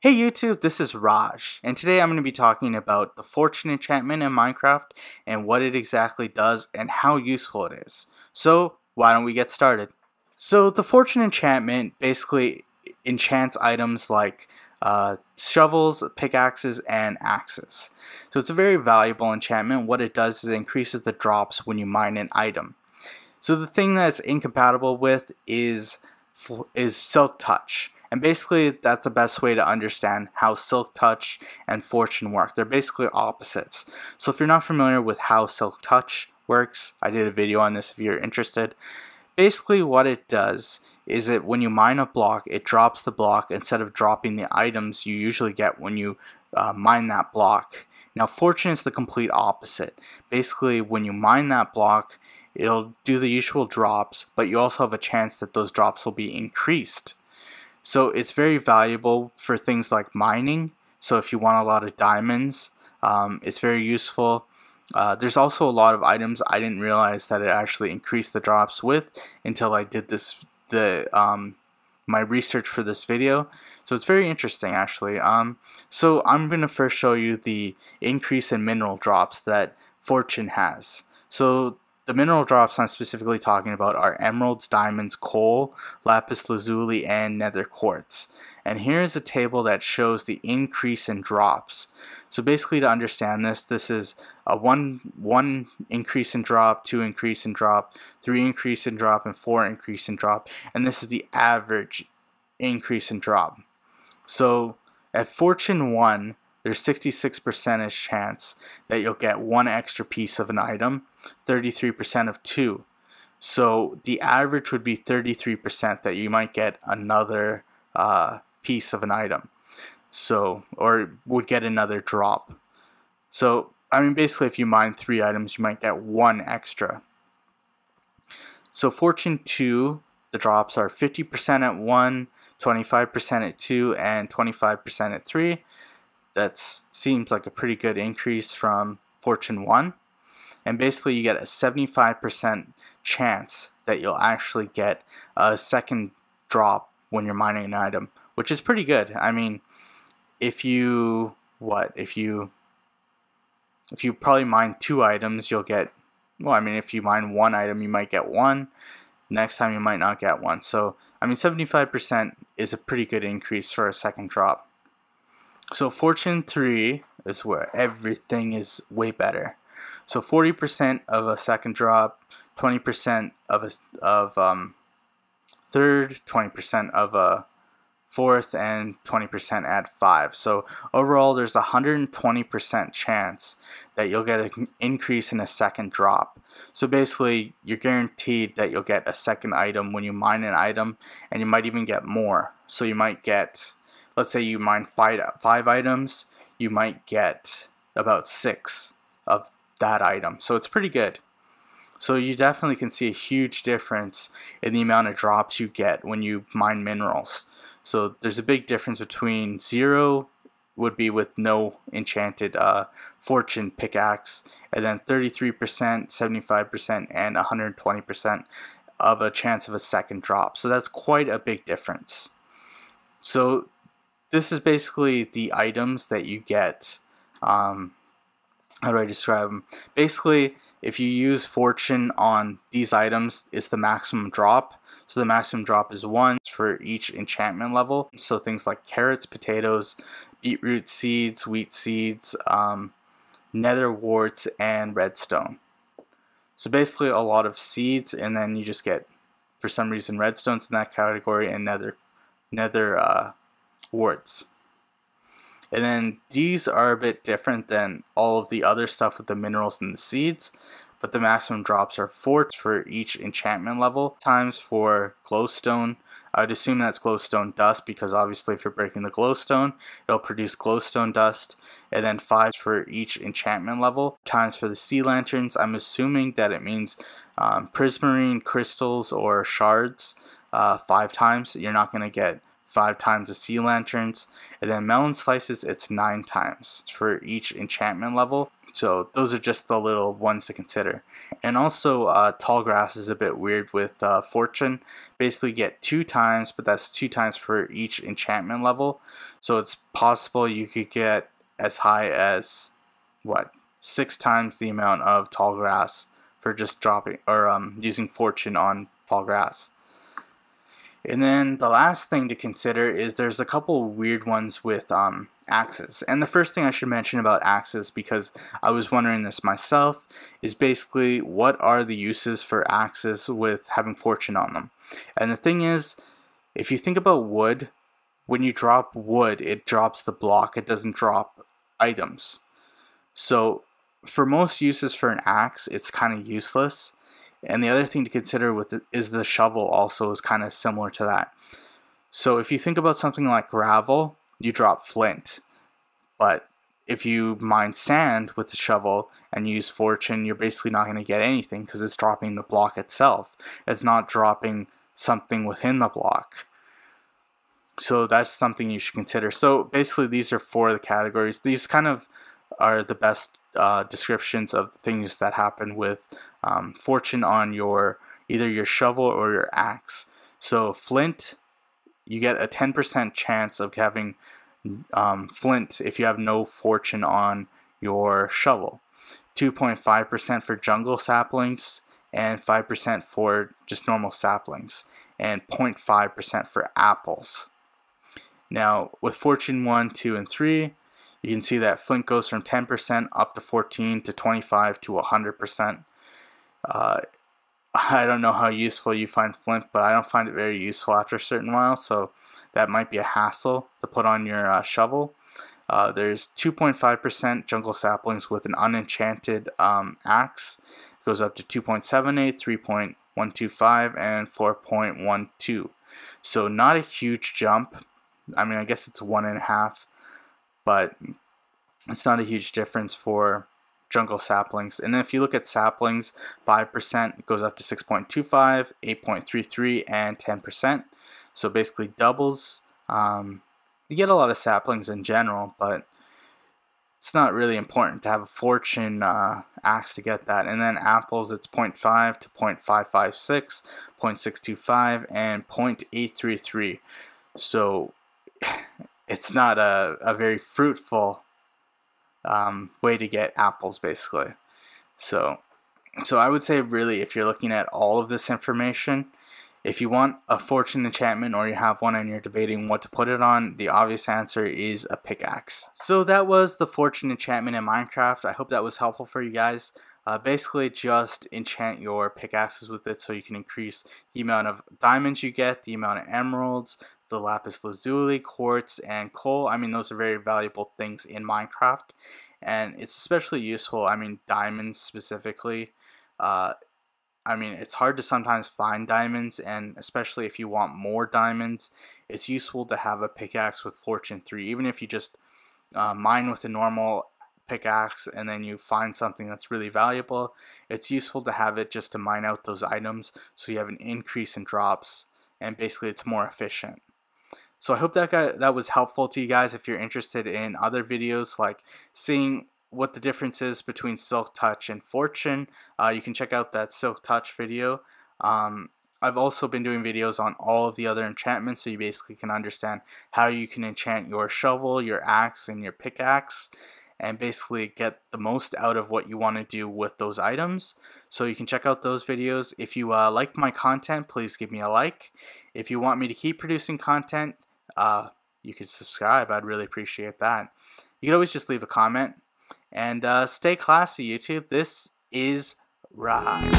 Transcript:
Hey YouTube, this is Raj, and today I'm going to be talking about the fortune enchantment in Minecraft and what it exactly does and how useful it is. So why don't we get started? So the fortune enchantment basically enchants items like shovels, pickaxes, and axes. So it's a very valuable enchantment. What it does is it increases the drops when you mine an item. So the thing that's incompatible with is Silk Touch. And basically that's the best way to understand how Silk Touch and Fortune work. They're basically opposites. So if you're not familiar with how Silk Touch works, I did a video on this if you're interested. Basically what it does is that when you mine a block, it drops the block instead of dropping the items you usually get when you mine that block. Now Fortune is the complete opposite. Basically when you mine that block, it'll do the usual drops, but you also have a chance that those drops will be increased. So it's very valuable for things like mining. So if you want a lot of diamonds, it's very useful. There's also a lot of items I didn't realize that it actually increased the drops with until I did my research for this video. So it's very interesting actually. So I'm going to first show you the increase in mineral drops that Fortune has. So the mineral drops I'm specifically talking about are emeralds, diamonds, coal, lapis lazuli, and nether quartz. And here's a table that shows the increase in drops. So basically to understand this, this is a 1 increase in drop, 2 increase in drop, 3 increase in drop, and 4 increase in drop. And this is the average increase in drop. So at Fortune 1, there's 66% chance that you'll get 1 extra piece of an item, 33% of 2. So the average would be 33% that you might get another piece of an item. So, or would get another drop. So, I mean, basically if you mine 3 items, you might get 1 extra. So Fortune 2, the drops are 50% at 1, 25% at 2, and 25% at 3. That seems like a pretty good increase from Fortune 1. And basically you get a 75% chance that you'll actually get a second drop when you're mining an item, which is pretty good. I mean, if you probably mine 2 items, you'll get, well, I mean, if you mine 1 item, you might get 1. Next time you might not get 1. So, I mean, 75% is a pretty good increase for a second drop. So Fortune 3 is where everything is way better. So 40% of a second drop, 20% of a third, 20% of a fourth, and 20% at 5. So overall there's a 120% chance that you'll get an increase in a second drop. So basically you're guaranteed that you'll get a second item when you mine an item, and you might even get more. So you might get, let's say you mine 5 items, you might get about 6 of that item. So it's pretty good. So you definitely can see a huge difference in the amount of drops you get when you mine minerals. So there's a big difference between 0 would be with no enchanted fortune pickaxe, and then 33%, 75%, and 120% of a chance of a second drop. So that's quite a big difference. So this is basically the items that you get. How do I describe them? Basically, if you use Fortune on these items, it's the maximum drop. So the maximum drop is 1 for each enchantment level. So things like carrots, potatoes, beetroot seeds, wheat seeds, nether warts, and redstone. So basically a lot of seeds, and then you just get, for some reason, redstones in that category, and nether warts. And then these are a bit different than all of the other stuff with the minerals and the seeds, but the maximum drops are 4 for each enchantment level, times for glowstone. I would assume that's glowstone dust, because obviously if you're breaking the glowstone, it'll produce glowstone dust. And then 5 for each enchantment level, times for the sea lanterns. I'm assuming that it means prismarine crystals or shards 5 times. You're not going to get 5 times the sea lanterns, and then melon slices, it's 9 times for each enchantment level. So those are just the little ones to consider. And also tall grass is a bit weird with fortune. Basically get 2 times, but that's 2 times for each enchantment level. So it's possible you could get as high as what, 6 times the amount of tall grass for just dropping or using fortune on tall grass. And then the last thing to consider is there's a couple weird ones with axes. And the first thing I should mention about axes, because I was wondering this myself, is basically what are the uses for axes with having fortune on them. And the thing is, if you think about wood, when you drop wood, it drops the block, it doesn't drop items. So for most uses for an axe, it's kind of useless. And the other thing to consider with it is the shovel also is kind of similar to that. So if you think about something like gravel, you drop flint. But if you mine sand with the shovel and use fortune, you're basically not going to get anything because it's dropping the block itself. It's not dropping something within the block. So that's something you should consider. So basically these are 4 of the categories. These kind of are the best descriptions of the things that happen with fortune on either your shovel or your axe. So flint, you get a 10% chance of having flint if you have no fortune on your shovel. 2.5% for jungle saplings, and 5% for just normal saplings, and 0.5% for apples. Now with fortune 1, 2, and 3, you can see that flint goes from 10% up to 14 to 25 to 100%. I don't know how useful you find flint, but I don't find it very useful after a certain while, so that might be a hassle to put on your shovel. There's 2.5% jungle saplings with an unenchanted axe. It goes up to 2.78, 3.125, and 4.12. So not a huge jump. I mean, I guess it's 1.5, but it's not a huge difference for jungle saplings. And then if you look at saplings, 5% goes up to 6.25, 8.33, and 10%. So basically doubles. You get a lot of saplings in general, but it's not really important to have a fortune axe to get that. And then apples, it's 0.5 to 0.556, 0.625, and 0.833. So it's not a very fruitful way to get apples, basically. So I would say, really, if you're looking at all of this information, if you want a fortune enchantment or you have one and you're debating what to put it on, the obvious answer is a pickaxe. So that was the fortune enchantment in Minecraft. I hope that was helpful for you guys. Basically just enchant your pickaxes with it so you can increase the amount of diamonds you get, the amount of emeralds, the lapis lazuli, quartz, and coal. I mean, those are very valuable things in Minecraft, and it's especially useful. I mean, diamonds specifically. I mean, it's hard to sometimes find diamonds, and especially if you want more diamonds, it's useful to have a pickaxe with fortune 3. Even if you just mine with a normal pickaxe and then you find something that's really valuable, it's useful to have it just to mine out those items so you have an increase in drops, and basically it's more efficient. So I hope that was helpful to you guys. If you're interested in other videos like seeing what the difference is between Silk Touch and Fortune, you can check out that Silk Touch video. I've also been doing videos on all of the other enchantments, so you basically can understand how you can enchant your shovel, your axe, and your pickaxe, and basically get the most out of what you want to do with those items. So you can check out those videos. If you like my content, please give me a like. If you want me to keep producing content, you can subscribe. I'd really appreciate that. You can always just leave a comment. And stay classy, YouTube. This is Raj.